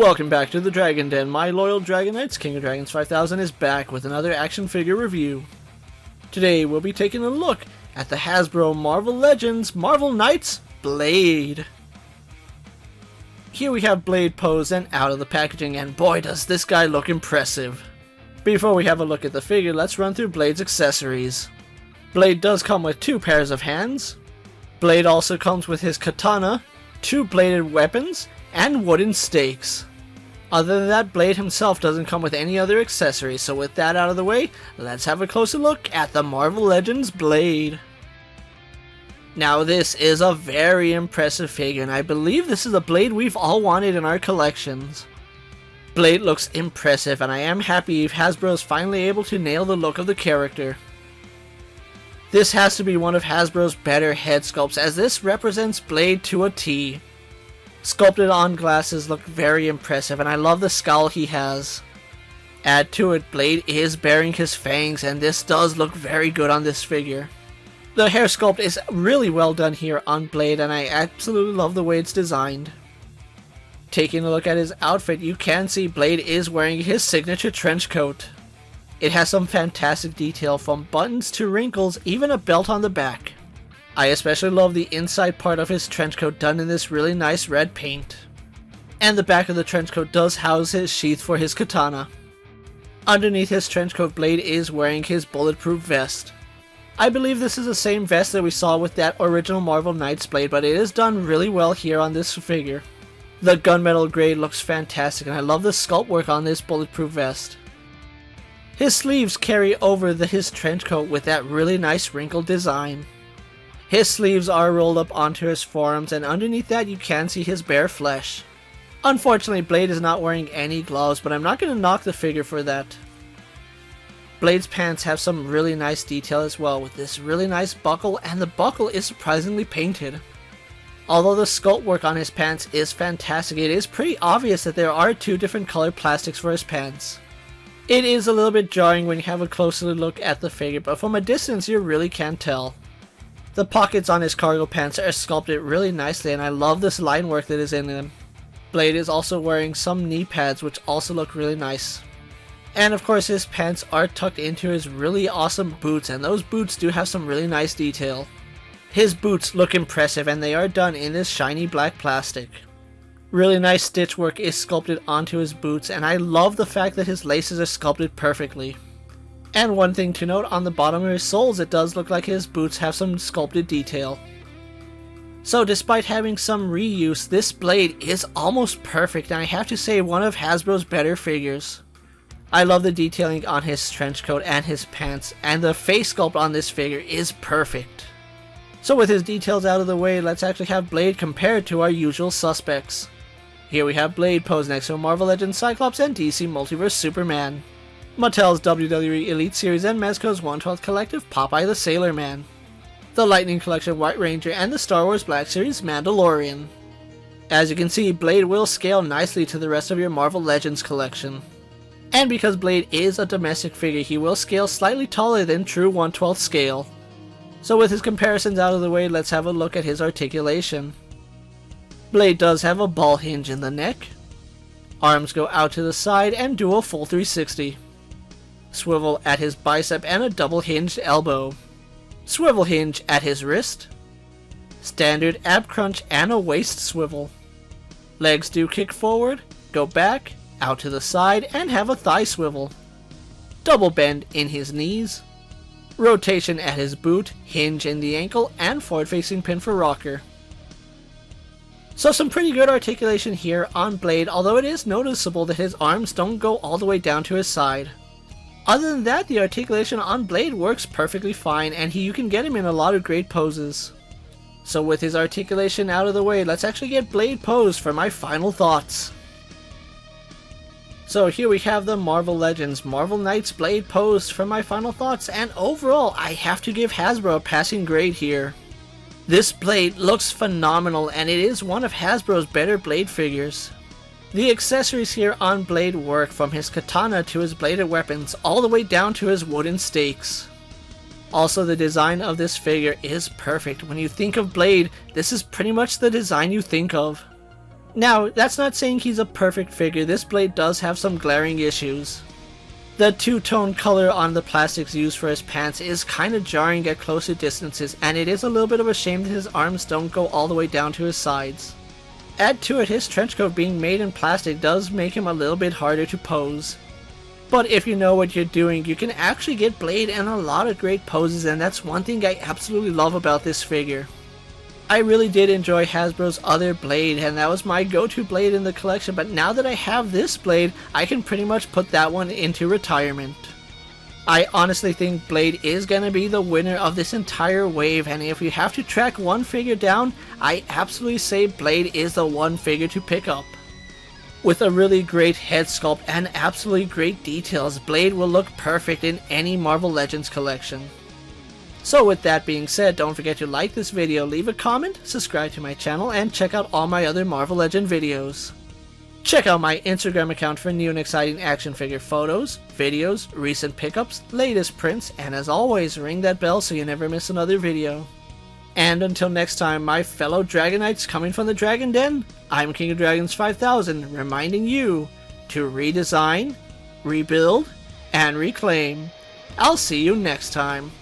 Welcome back to the Dragon Den. My loyal Dragon Knights, King of Dragons 5000 is back with another action figure review. Today we'll be taking a look at the Hasbro Marvel Legends Marvel Knights Blade. Here we have Blade posed and out of the packaging, and boy does this guy look impressive. Before we have a look at the figure, let's run through Blade's accessories. Blade does come with 2 pairs of hands. Blade also comes with his katana, 2 bladed weapons, and wooden stakes. Other than that, Blade himself doesn't come with any other accessories, so with that out of the way, let's have a closer look at the Marvel Legends Blade. Now this is a very impressive figure, and I believe this is a Blade we've all wanted in our collections. Blade looks impressive, and I am happy Hasbro is finally able to nail the look of the character. This has to be one of Hasbro's better head sculpts, as this represents Blade to a T. Sculpted on glasses look very impressive, and I love the scowl he has. Add to it, Blade is bearing his fangs, and this does look very good on this figure. The hair sculpt is really well done here on Blade, and I absolutely love the way it's designed. Taking a look at his outfit, you can see Blade is wearing his signature trench coat. It has some fantastic detail, from buttons to wrinkles, even a belt on the back. I especially love the inside part of his trench coat done in this really nice red paint. And the back of the trench coat does house his sheath for his katana. Underneath his trench coat, Blade is wearing his bulletproof vest. I believe this is the same vest that we saw with that original Marvel Knights Blade, but it is done really well here on this figure. The gunmetal grade looks fantastic, and I love the sculpt work on this bulletproof vest. His sleeves carry over his trench coat with that really nice wrinkled design. His sleeves are rolled up onto his forearms, and underneath that you can see his bare flesh. Unfortunately, Blade is not wearing any gloves, but I'm not going to knock the figure for that. Blade's pants have some really nice detail as well, with this really nice buckle, and the buckle is surprisingly painted. Although the sculpt work on his pants is fantastic, it is pretty obvious that there are 2 different colored plastics for his pants. It is a little bit jarring when you have a closer look at the figure, but from a distance you really can't tell. The pockets on his cargo pants are sculpted really nicely, and I love this line work that is in them. Blade is also wearing some knee pads, which also look really nice. And of course his pants are tucked into his really awesome boots, and those boots do have some really nice detail. His boots look impressive, and they are done in this shiny black plastic. Really nice stitch work is sculpted onto his boots, and I love the fact that his laces are sculpted perfectly. And one thing to note, on the bottom of his soles, it does look like his boots have some sculpted detail. So despite having some reuse, this Blade is almost perfect, and I have to say one of Hasbro's better figures. I love the detailing on his trench coat and his pants, and the face sculpt on this figure is perfect. So with his details out of the way, let's actually have Blade compared to our usual suspects. Here we have Blade posed next to Marvel Legends Cyclops and DC Multiverse Superman, Mattel's WWE Elite Series and Mezco's 1/12 Collective Popeye the Sailor Man, the Lightning Collection White Ranger, and the Star Wars Black Series Mandalorian. As you can see, Blade will scale nicely to the rest of your Marvel Legends collection. And because Blade is a domestic figure, he will scale slightly taller than true 1/12 scale. So with his comparisons out of the way, let's have a look at his articulation. Blade does have a ball hinge in the neck. Arms go out to the side and do a full 360. Swivel at his bicep and a double hinged elbow. Swivel hinge at his wrist. Standard ab crunch and a waist swivel. Legs do kick forward, go back, out to the side, and have a thigh swivel. Double bend in his knees. Rotation at his boot, hinge in the ankle, and forward facing pin for rocker. So some pretty good articulation here on Blade, although it is noticeable that his arms don't go all the way down to his side. Other than that, the articulation on Blade works perfectly fine, and you can get him in a lot of great poses. So with his articulation out of the way, let's actually get Blade posed for my final thoughts. So here we have the Marvel Legends Marvel Knights Blade posed for my final thoughts, and overall I have to give Hasbro a passing grade here. This Blade looks phenomenal, and it is one of Hasbro's better Blade figures. The accessories here on Blade work, from his katana to his bladed weapons, all the way down to his wooden stakes. Also, the design of this figure is perfect. When you think of Blade, this is pretty much the design you think of. Now, that's not saying he's a perfect figure, this Blade does have some glaring issues. The two-tone color on the plastics used for his pants is kinda jarring at closer distances, and it is a little bit of a shame that his arms don't go all the way down to his sides. Add to it, his trench coat being made in plastic does make him a little bit harder to pose. But if you know what you're doing, you can actually get Blade in a lot of great poses, and that's one thing I absolutely love about this figure. I really did enjoy Hasbro's other Blade, and that was my go-to Blade in the collection, but now that I have this Blade, I can pretty much put that one into retirement. I honestly think Blade is going to be the winner of this entire wave, and if you have to track one figure down, I absolutely say Blade is the one figure to pick up. With a really great head sculpt and absolutely great details, Blade will look perfect in any Marvel Legends collection. So with that being said, don't forget to like this video, leave a comment, subscribe to my channel, and check out all my other Marvel Legend videos. Check out my Instagram account for new and exciting action figure photos, videos, recent pickups, latest prints, and as always, ring that bell so you never miss another video. And until next time, my fellow Dragonites coming from the Dragon Den, I'm KingofDragons 5000, reminding you to redesign, rebuild, and reclaim. I'll see you next time.